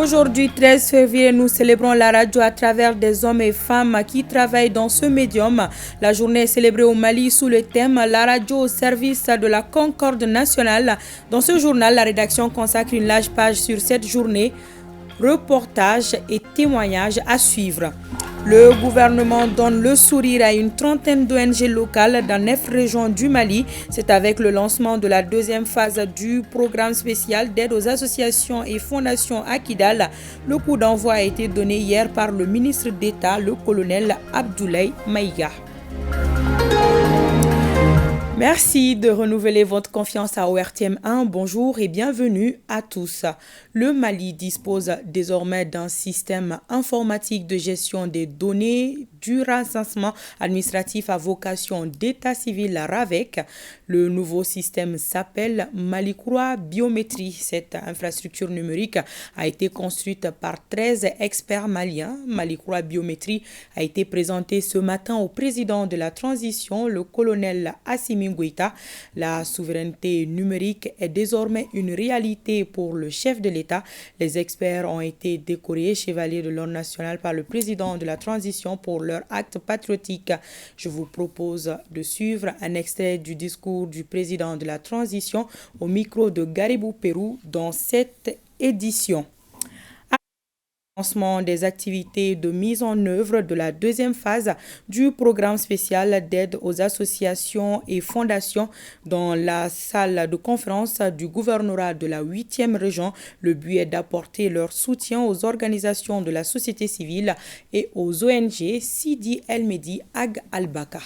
Aujourd'hui, 13 février, nous célébrons la radio à travers des hommes et femmes qui travaillent dans ce médium. La journée est célébrée au Mali sous le thème « La radio au service de la concorde nationale ». Dans ce journal, la rédaction consacre une large page sur cette journée, reportages et témoignages à suivre. Le gouvernement donne le sourire à une trentaine d'ONG locales dans 9 régions du Mali. C'est avec le lancement de la deuxième phase du programme spécial d'aide aux associations et fondations à Kidal. Le coup d'envoi a été donné hier par le ministre d'État, le colonel Abdoulaye Maïga. Merci de renouveler votre confiance à ORTM1. Bonjour et bienvenue à tous. Le Mali dispose désormais d'un système informatique de gestion des données du recensement administratif à vocation d'état civil RAVEC. Le nouveau système s'appelle Malikura Biométrie. Cette infrastructure numérique a été construite par 13 experts maliens. Malikura Biométrie a été présentée ce matin au président de la transition, le colonel Assimi Goïta. La souveraineté numérique est désormais une réalité pour le chef de l'État. Les experts ont été décorés chevaliers de l'ordre national par le président de la transition pour leur acte patriotique. Je vous propose de suivre un extrait du discours du président de la transition au micro de Garibou Pérou dans cette édition. Lancement des activités de mise en œuvre de la deuxième phase du programme spécial d'aide aux associations et fondations dans la salle de conférence du gouvernorat de la 8e région. Le but est d'apporter leur soutien aux organisations de la société civile et aux ONG Sidi El Mehdi Ag Al-Baka.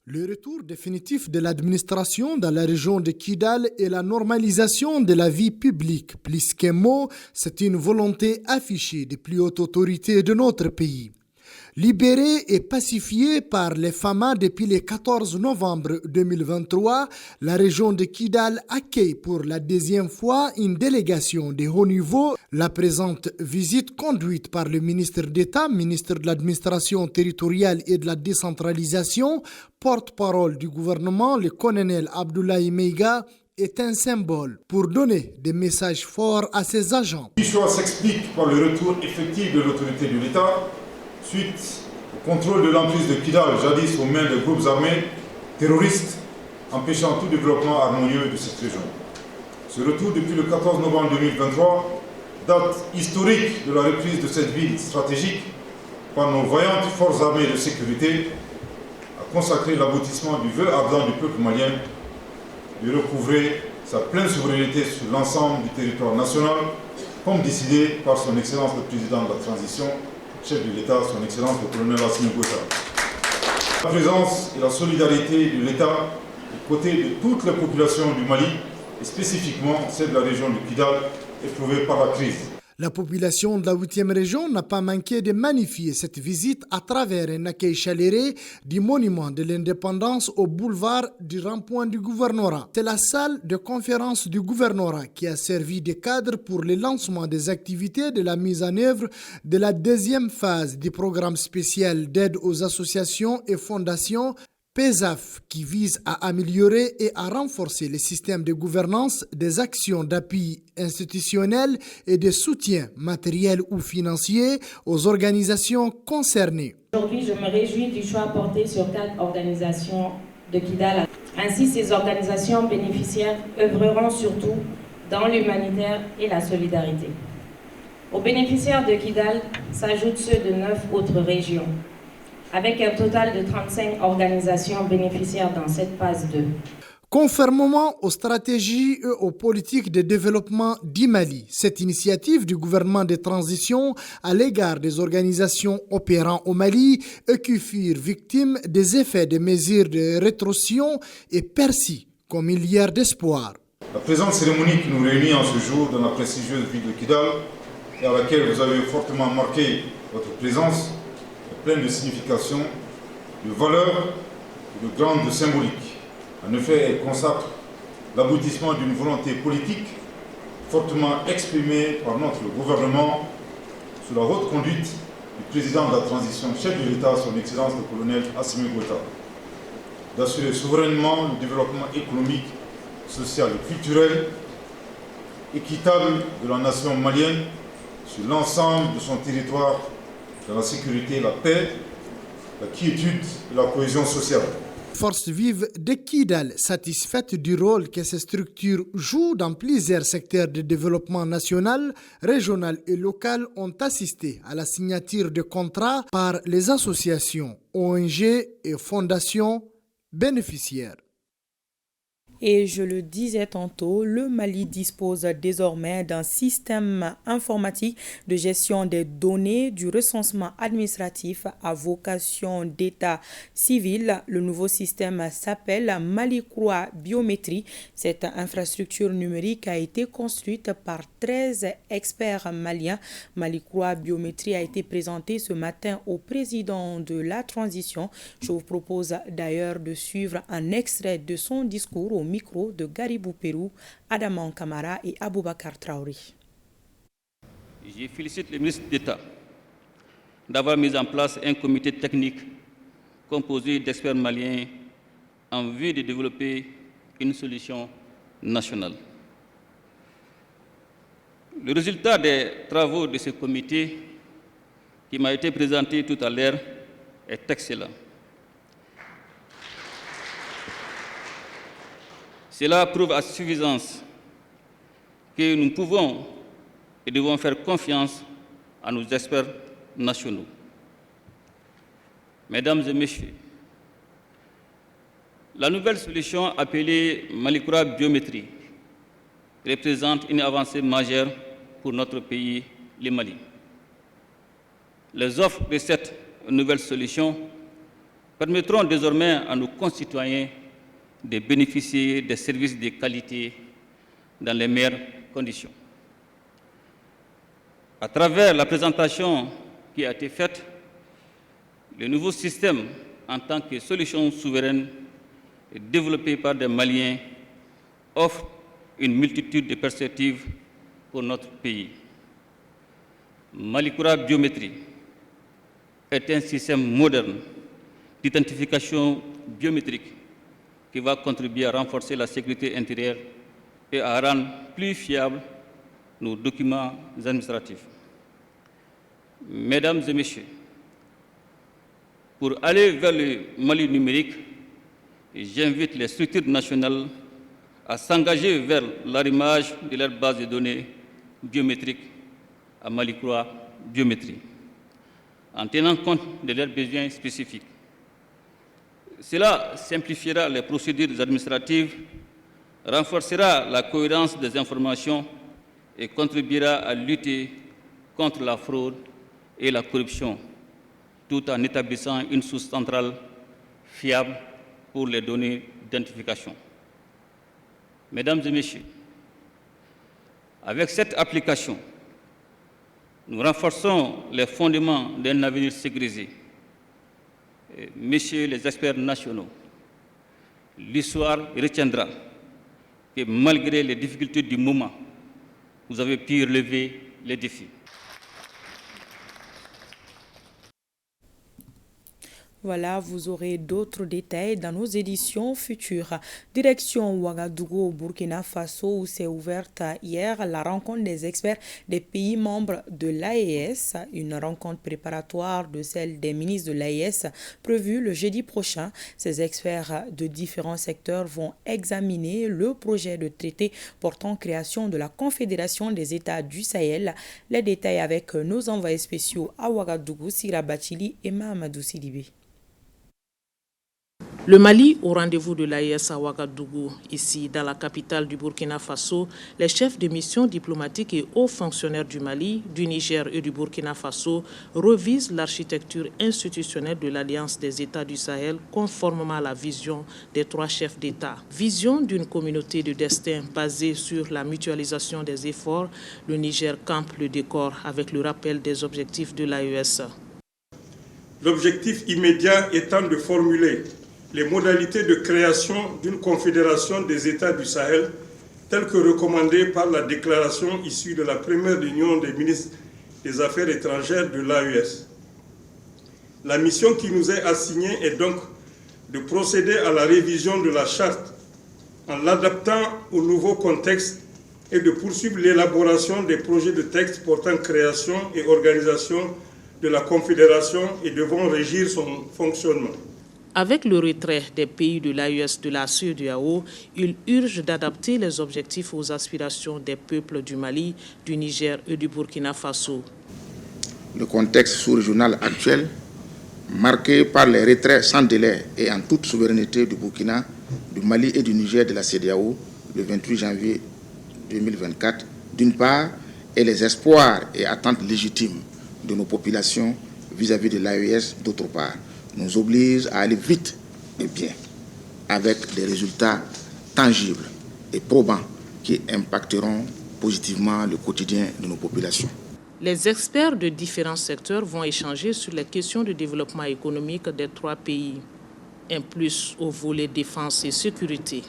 Le retour définitif de l'administration dans la région de Kidal et la normalisation de la vie publique, plus qu'un mot, c'est une volonté affichée des plus hautes autorités de notre pays. Libérée et pacifiée par les FAMA depuis le 14 novembre 2023, la région de Kidal accueille pour la deuxième fois une délégation de haut niveau. La présente visite conduite par le ministre d'État, ministre de l'administration territoriale et de la décentralisation, porte-parole du gouvernement, le colonel Abdoulaye Maïga, est un symbole pour donner des messages forts à ses agents. Ce choix s'explique par le retour effectif de l'autorité de l'État suite au contrôle de l'emprise de Kidal, jadis aux mains de groupes armés terroristes, empêchant tout développement harmonieux de cette région. Ce retour depuis le 14 novembre 2023, date historique de la reprise de cette ville stratégique par nos vaillantes forces armées de sécurité, a consacré l'aboutissement du vœu ardent du peuple malien de recouvrer sa pleine souveraineté sur l'ensemble du territoire national, comme décidé par son Excellence le Président de la Transition, chef de l'État, son Excellence le colonel Assimi Goïta. La présence et la solidarité de l'État aux côtés de toute la population du Mali, et spécifiquement celle de la région de Kidal, éprouvée par la crise. La population de la 8e région n'a pas manqué de magnifier cette visite à travers un accueil chaleureux du monument de l'indépendance au boulevard du rond-point du gouvernorat. C'est la salle de conférence du gouvernorat qui a servi de cadre pour le lancement des activités de la mise en œuvre de la deuxième phase du programme spécial d'aide aux associations et fondations PESAF, qui vise à améliorer et à renforcer les systèmes de gouvernance, des actions d'appui institutionnel et de soutien matériel ou financier aux organisations concernées. Aujourd'hui, je me réjouis du choix porté sur 4 organisations de Kidal. Ainsi, ces organisations bénéficiaires œuvreront surtout dans l'humanitaire et la solidarité. Aux bénéficiaires de Kidal s'ajoutent ceux de 9 autres régions, avec un total de 35 organisations bénéficiaires dans cette phase 2. Conformément aux stratégies et aux politiques de développement du Mali, cette initiative du gouvernement de transition à l'égard des organisations opérant au Mali et qui furent victimes des effets des mesures de rétorsion est perçue comme une lueur d'espoir. La présente cérémonie qui nous réunit en ce jour dans la prestigieuse ville de Kidal et à laquelle vous avez fortement marqué votre présence pleine de signification, de valeur et de grande symbolique. En effet, elle consacre l'aboutissement d'une volonté politique fortement exprimée par notre gouvernement sous la haute conduite du président de la transition, chef de l'État, son Excellence le colonel Assimi Goïta, d'assurer souverainement le développement économique, social et culturel équitable de la nation malienne sur l'ensemble de son territoire dans la sécurité, la paix, la quiétude et la cohésion sociale. Force vive de Kidal, satisfaite du rôle que ces structures jouent dans plusieurs secteurs de développement national, régional et local, ont assisté à la signature de contrats par les associations, ONG et fondations bénéficiaires. Et je le disais tantôt, le Mali dispose désormais d'un système informatique de gestion des données du recensement administratif à vocation d'état civil. Le nouveau système s'appelle Malicroix Biométrie. Cette infrastructure numérique a été construite par 13 experts maliens. Malicroix Biométrie a été présentée ce matin au président de la transition. Je vous propose d'ailleurs de suivre un extrait de son discours au micro de Garibou Pérou, Adaman Kamara et Aboubakar Traoré. Je félicite le ministre d'État d'avoir mis en place un comité technique composé d'experts maliens en vue de développer une solution nationale. Le résultat des travaux de ce comité qui m'a été présenté tout à l'heure est excellent. Cela prouve à suffisance que nous pouvons et devons faire confiance à nos experts nationaux. Mesdames et messieurs, la nouvelle solution appelée Malicroix Biométrie représente une avancée majeure pour notre pays, le Mali. Les offres de cette nouvelle solution permettront désormais à nos concitoyens de bénéficier des services de qualité dans les meilleures conditions. À travers la présentation qui a été faite, le nouveau système en tant que solution souveraine développée par des Maliens offre une multitude de perspectives pour notre pays. Malicroix Biométrie est un système moderne d'identification biométrique qui va contribuer à renforcer la sécurité intérieure et à rendre plus fiables nos documents administratifs. Mesdames et messieurs, pour aller vers le Mali numérique, j'invite les structures nationales à s'engager vers l'arrimage de leur base de données biométriques à Malicroix Biométrie, en tenant compte de leurs besoins spécifiques. Cela simplifiera les procédures administratives, renforcera la cohérence des informations et contribuera à lutter contre la fraude et la corruption, tout en établissant une source centrale fiable pour les données d'identification. Mesdames et messieurs, avec cette application, nous renforçons les fondements d'un avenir sécurisé. Messieurs les experts nationaux, l'histoire retiendra que malgré les difficultés du moment, vous avez pu relever les défis. Voilà, vous aurez d'autres détails dans nos éditions futures. Direction Ouagadougou, Burkina Faso, où s'est ouverte hier la rencontre des experts des pays membres de l'AES, une rencontre préparatoire de celle des ministres de l'AES prévue le jeudi prochain. Ces experts de différents secteurs vont examiner le projet de traité portant création de la Confédération des États du Sahel. Les détails avec nos envoyés spéciaux à Ouagadougou, Sira Bachili et Mahamadou Sidibé. Le Mali au rendez-vous de l'AES à Ouagadougou. Ici, dans la capitale du Burkina Faso, les chefs de mission diplomatiques et hauts fonctionnaires du Mali, du Niger et du Burkina Faso revisent l'architecture institutionnelle de l'Alliance des États du Sahel conformément à la vision des 3 chefs d'État. Vision d'une communauté de destin basée sur la mutualisation des efforts, le Niger campe le décor avec le rappel des objectifs de l'AES. L'objectif immédiat étant de formuler les modalités de création d'une confédération des États du Sahel, telle que recommandée par la déclaration issue de la première réunion des ministres des Affaires étrangères de l'AES. La mission qui nous est assignée est donc de procéder à la révision de la charte en l'adaptant au nouveau contexte et de poursuivre l'élaboration des projets de texte portant création et organisation de la Confédération et devront régir son fonctionnement. Avec le retrait des pays de l'AES de la CEDEAO, il urge d'adapter les objectifs aux aspirations des peuples du Mali, du Niger et du Burkina Faso. Le contexte sous-régional actuel, marqué par les retraits sans délai et en toute souveraineté du Burkina, du Mali et du Niger de la CEDEAO, le 28 janvier 2024, d'une part, et les espoirs et attentes légitimes de nos populations vis-à-vis de l'AES, d'autre part, nous oblige à aller vite et bien, avec des résultats tangibles et probants qui impacteront positivement le quotidien de nos populations. Les experts de différents secteurs vont échanger sur les questions de développement économique des trois pays, un plus au volet défense et sécurité.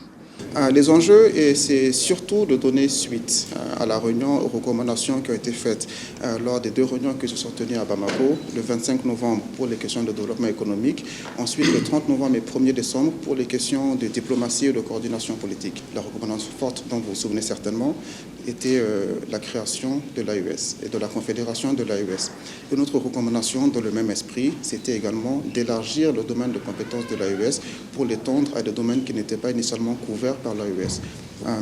Les enjeux, c'est surtout de donner suite à la réunion, aux recommandations qui ont été faites lors des 2 réunions qui se sont tenues à Bamako, le 25 novembre pour les questions de développement économique, ensuite le 30 novembre et 1er décembre pour les questions de diplomatie et de coordination politique. La recommandation forte dont vous vous souvenez certainement était la création de l'AES et de la confédération de l'AES. Une autre recommandation dans le même esprit, c'était également d'élargir le domaine de compétences de l'AES pour l'étendre à des domaines qui n'étaient pas initialement couverts par l'AES.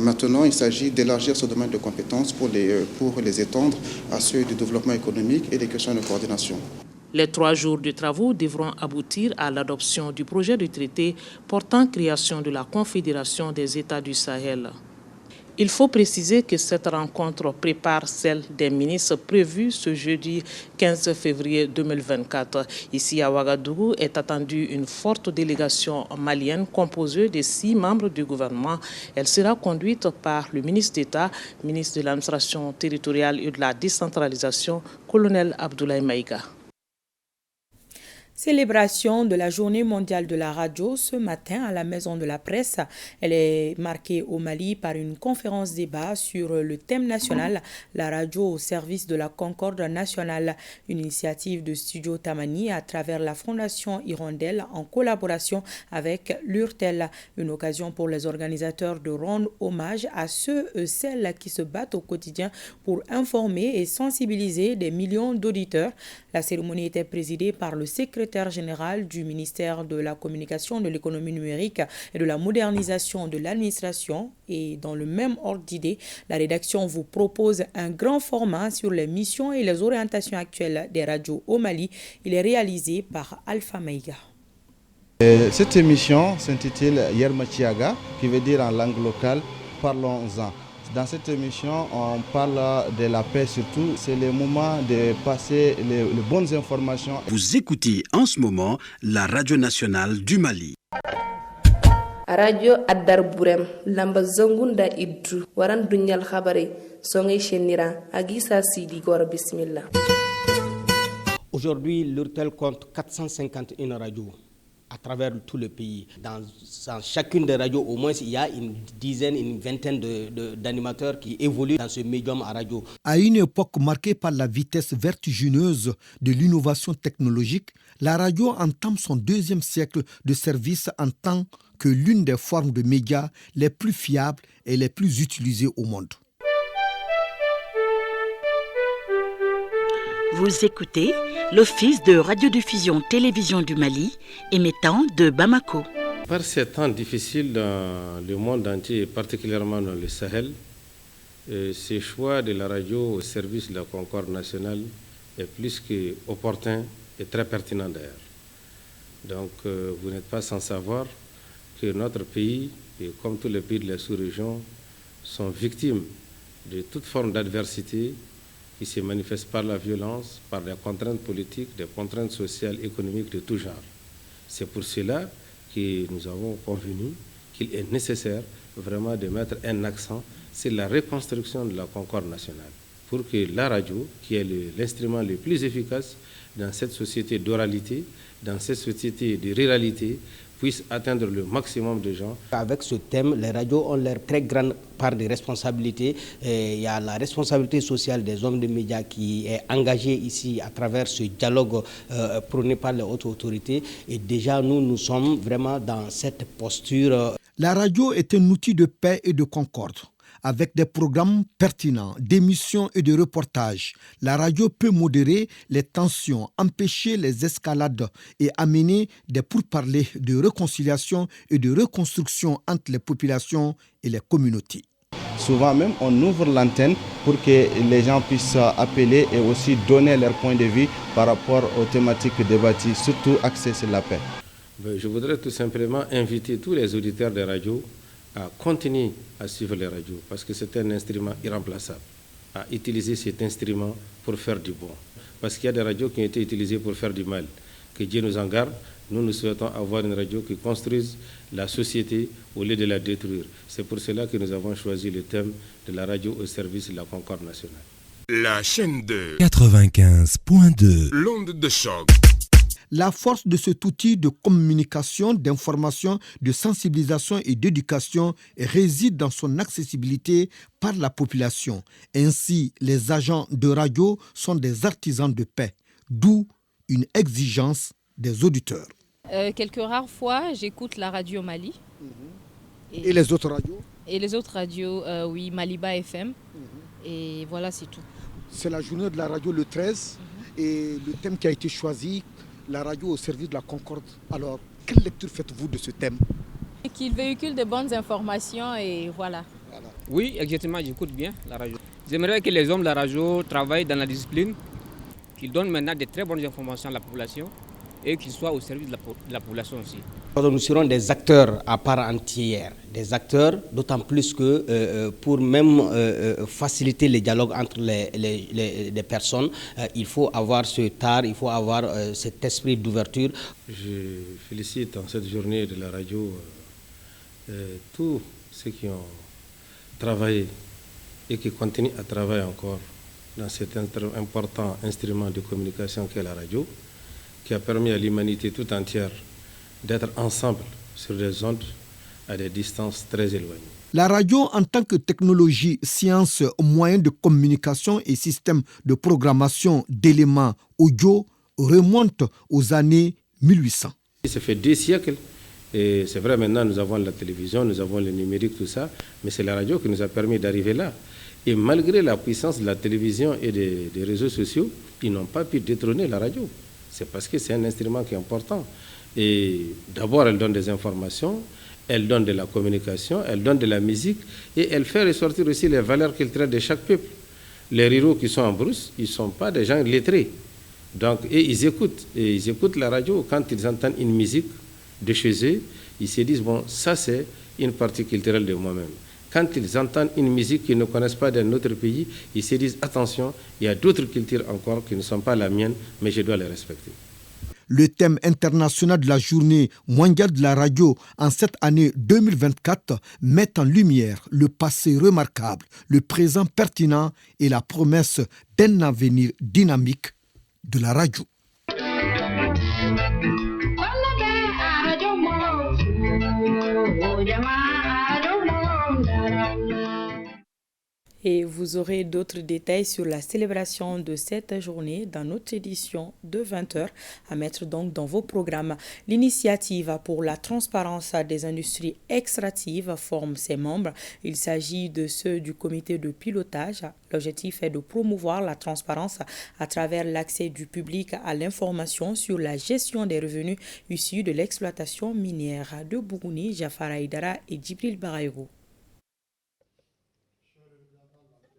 Maintenant, il s'agit d'élargir ce domaine de compétences pour les étendre à ceux du développement économique et des questions de coordination. Les 3 jours de travaux devront aboutir à l'adoption du projet de traité portant création de la Confédération des États du Sahel. Il faut préciser que cette rencontre prépare celle des ministres prévue ce jeudi 15 février 2024. Ici à Ouagadougou est attendue une forte délégation malienne composée de 6 membres du gouvernement. Elle sera conduite par le ministre d'État, ministre de l'administration territoriale et de la décentralisation, colonel Abdoulaye Maïga. Célébration de la Journée mondiale de la radio ce matin à la Maison de la Presse. Elle est marquée au Mali par une conférence débat sur le thème national, la radio au service de la concorde nationale, une initiative de Studio Tamani à travers la Fondation Hirondelle en collaboration avec l'URTEL. Une occasion pour les organisateurs de rendre hommage à ceux et celles qui se battent au quotidien pour informer et sensibiliser des millions d'auditeurs. La cérémonie était présidée par le secrétaire général du ministère de la Communication, de l'économie numérique et de la modernisation de l'administration. Et dans le même ordre d'idée, la rédaction vous propose un grand format sur les missions et les orientations actuelles des radios au Mali. Il est réalisé par Alpha Maïga. Cette émission s'intitule Yermachiaga, qui veut dire en langue locale « Parlons-en ». Dans cette émission, on parle de la paix surtout. C'est le moment de passer les bonnes informations. Vous écoutez en ce moment la radio nationale du Mali. Radio Adar Bourem, Lamba Zongunda Idru, Waran Dunyal Khabari, Songe Chenira, Agisa Sidi Gor Bismillah. Aujourd'hui, l'URTEL compte 451 radios à travers tout le pays. Dans chacune des radios, au moins, il y a une dizaine, une vingtaine d'animateurs qui évoluent dans ce médium à radio. À une époque marquée par la vitesse vertigineuse de l'innovation technologique, la radio entame son 2e siècle de service en tant que l'une des formes de médias les plus fiables et les plus utilisées au monde. Vous écoutez l'Office de radiodiffusion télévision du Mali, émettant de Bamako. Par ces temps difficiles dans le monde entier, et particulièrement dans le Sahel, ce choix de la radio au service de la concorde nationale est plus qu'opportun et très pertinent d'ailleurs. Donc vous n'êtes pas sans savoir que notre pays, et comme tous les pays de la sous-région, sont victimes de toute forme d'adversité qui se manifeste par la violence, par des contraintes politiques, des contraintes sociales, économiques de tout genre. C'est pour cela que nous avons convenu qu'il est nécessaire vraiment de mettre un accent sur la reconstruction de la concorde nationale pour que la radio, qui est l'instrument le plus efficace dans cette société d'oralité, dans cette société de ruralité, puisse atteindre le maximum de gens. Avec ce thème, les radios ont leur très grande part de responsabilité. Il y a la responsabilité sociale des hommes de médias qui est engagée ici à travers ce dialogue prôné par les hautes autorités. Et déjà, nous sommes vraiment dans cette posture. La radio est un outil de paix et de concorde. Avec des programmes pertinents, d'émissions et de reportages, la radio peut modérer les tensions, empêcher les escalades et amener des pourparlers de réconciliation et de reconstruction entre les populations et les communautés. Souvent même, on ouvre l'antenne pour que les gens puissent appeler et aussi donner leur point de vue par rapport aux thématiques débattues, surtout axées sur la paix. Je voudrais tout simplement inviter tous les auditeurs des radios à continuer à suivre les radios parce que c'est un instrument irremplaçable, à utiliser cet instrument pour faire du bon. Parce qu'il y a des radios qui ont été utilisées pour faire du mal. Que Dieu nous en garde. Nous souhaitons avoir une radio qui construise la société au lieu de la détruire. C'est pour cela que nous avons choisi le thème de la radio au service de la concorde nationale. La chaîne de 95.2, l'onde de choc. La force de cet outil de communication, d'information, de sensibilisation et d'éducation réside dans son accessibilité par la population. Ainsi, les agents de radio sont des artisans de paix, d'où une exigence des auditeurs. Quelques rares fois, j'écoute la radio Mali. Et les autres radios? Et les autres radios, oui, Maliba FM. Et voilà, c'est tout. C'est la journée de la radio le 13 et le thème qui a été choisi, la radio au service de la concorde. Alors, quelle lecture faites-vous de ce thème? Qu'il véhicule de bonnes informations et voilà. Oui, exactement, j'écoute bien la radio. J'aimerais que les hommes de la radio travaillent dans la discipline, qu'ils donnent maintenant de très bonnes informations à la population et qu'ils soient au service de la population aussi. Nous serons des acteurs à part entière, des acteurs d'autant plus que pour même faciliter les dialogues entre les personnes, il faut avoir ce art, il faut avoir cet esprit d'ouverture. Je félicite en cette journée de la radio tous ceux qui ont travaillé et qui continuent à travailler encore dans cet important instrument de communication qu'est la radio, qui a permis à l'humanité tout entière d'être ensemble sur des ondes à des distances très éloignées. La radio en tant que technologie, science, moyen de communication et système de programmation d'éléments audio remonte aux années 1800. Ça fait des siècles. Et c'est vrai, maintenant nous avons la télévision, nous avons le numérique, tout ça, mais c'est la radio qui nous a permis d'arriver là. Et malgré la puissance de la télévision et des réseaux sociaux, ils n'ont pas pu détrôner la radio. C'est parce que c'est un instrument qui est important. Et d'abord, elle donne des informations, elle donne de la communication, elle donne de la musique et elle fait ressortir aussi les valeurs culturelles de chaque peuple. Les ruraux qui sont en brousse, ils ne sont pas des gens lettrés. Donc, et ils écoutent la radio quand ils entendent une musique de chez eux, ils se disent, bon, ça c'est une partie culturelle de moi-même. Quand ils entendent une musique qu'ils ne connaissent pas d'un autre pays, ils se disent, attention, il y a d'autres cultures encore qui ne sont pas la mienne, mais je dois les respecter. Le thème international de la journée mondiale de la radio en cette année 2024 met en lumière le passé remarquable, le présent pertinent et la promesse d'un avenir dynamique de la radio. Et vous aurez d'autres détails sur la célébration de cette journée dans notre édition de 20h à mettre donc dans vos programmes. L'initiative pour la transparence des industries extractives forme ses membres. Il s'agit de ceux du comité de pilotage. L'objectif est de promouvoir la transparence à travers l'accès du public à l'information sur la gestion des revenus issus de l'exploitation minière. De Bougouni, Jafar Aïdara et Djibril Baraïgo.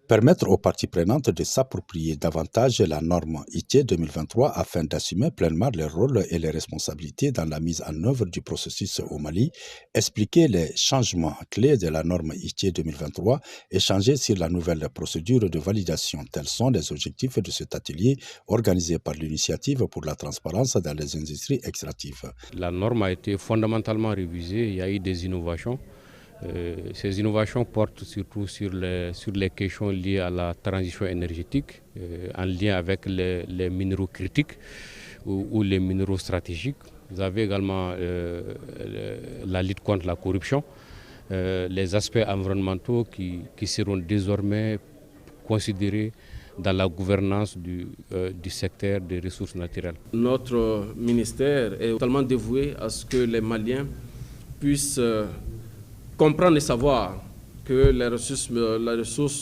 Permettre aux parties prenantes de s'approprier davantage la norme IT 2023 afin d'assumer pleinement les rôles et les responsabilités dans la mise en œuvre du processus au Mali, expliquer les changements clés de la norme IT 2023, échanger sur la nouvelle procédure de validation. Tels sont les objectifs de cet atelier organisé par l'Initiative pour la transparence dans les industries extractives. La norme a été fondamentalement révisée, il y a eu des innovations. Ces innovations portent surtout sur les questions liées à la transition énergétique, en lien avec les minéraux critiques ou les minéraux stratégiques. Vous avez également la lutte contre la corruption, les aspects environnementaux qui seront désormais considérés dans la gouvernance du secteur des ressources naturelles. Notre ministère est totalement dévoué à ce que les Maliens puissent comprendre et savoir que les ressources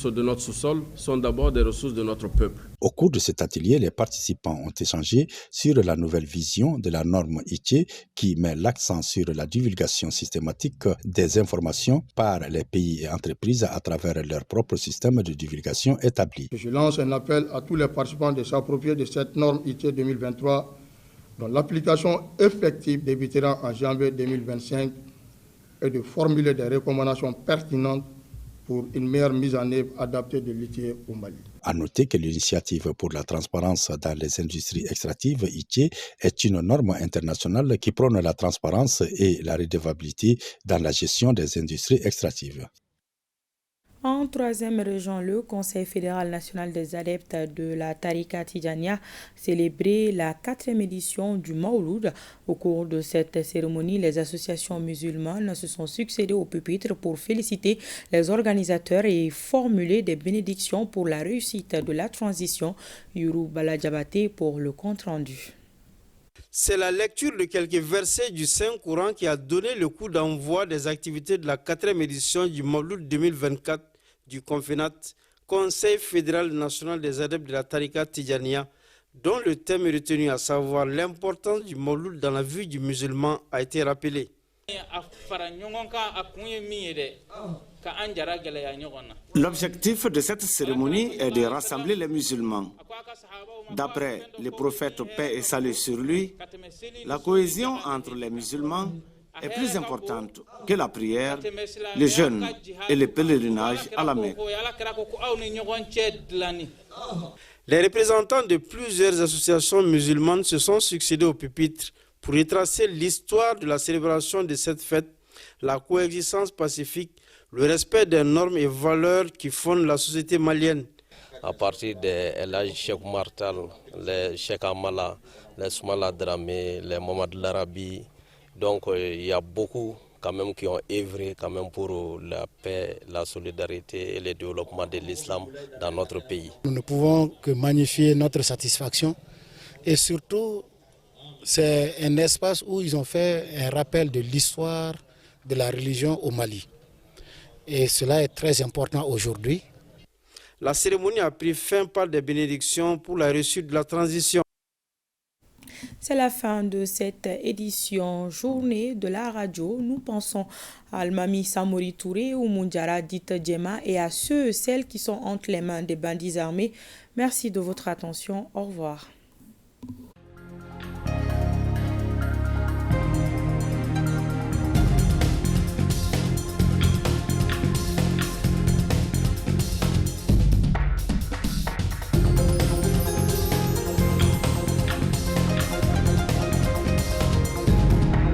de notre sous-sol sont d'abord des ressources de notre peuple. Au cours de cet atelier, les participants ont échangé sur la nouvelle vision de la norme ITIE qui met l'accent sur la divulgation systématique des informations par les pays et entreprises à travers leur propre système de divulgation établi. Je lance un appel à tous les participants de s'approprier de cette norme ITIE 2023 dont l'application effective débutera en janvier 2025 et de formuler des recommandations pertinentes pour une meilleure mise en œuvre adaptée de l'ITIE au Mali. À noter que l'initiative pour la transparence dans les industries extractives ITIE est une norme internationale qui prône la transparence et la redevabilité dans la gestion des industries extractives. En troisième région, le Conseil fédéral national des adeptes de la Tariqa Tidjania célébrait la 4e édition du Mawlud. Au cours de cette cérémonie, les associations musulmanes se sont succédées au pupitre pour féliciter les organisateurs et formuler des bénédictions pour la réussite de la transition. Yourou Baladjabate pour le compte-rendu. C'est la lecture de quelques versets du Saint-Coran qui a donné le coup d'envoi des activités de la 4e édition du Mawlud 2024 du CONFENAT, Conseil fédéral national des adeptes de la Tariqa Tidjania, dont le thème est retenu, à savoir l'importance du Mawlud dans la vie du musulman, a été rappelé. L'objectif de cette cérémonie est de rassembler les musulmans. D'après le prophète paix et salut sur lui, la cohésion entre les musulmans est plus importante que la prière, le jeûne et le pèlerinage à la Mecque. Les représentants de plusieurs associations musulmanes se sont succédés au pupitre pour retracer l'histoire de la célébration de cette fête, la coexistence pacifique, le respect des normes et valeurs qui fondent la société malienne. À partir de l'âge Cheikh Martal, les Cheikh Amala, les Soumala Dramé, les Mohamed Larabi, donc il y a beaucoup quand même qui ont œuvré quand même pour la paix, la solidarité et le développement de l'islam dans notre pays. Nous ne pouvons que magnifier notre satisfaction et surtout c'est un espace où ils ont fait un rappel de l'histoire de la religion au Mali. Et cela est très important aujourd'hui. La cérémonie a pris fin par des bénédictions pour la réussite de la transition. C'est la fin de cette édition Journée de la radio. Nous pensons à Almami Samori Touré ou Moundjara Dite Djema et à ceux et celles qui sont entre les mains des bandits armés. Merci de votre attention. Au revoir.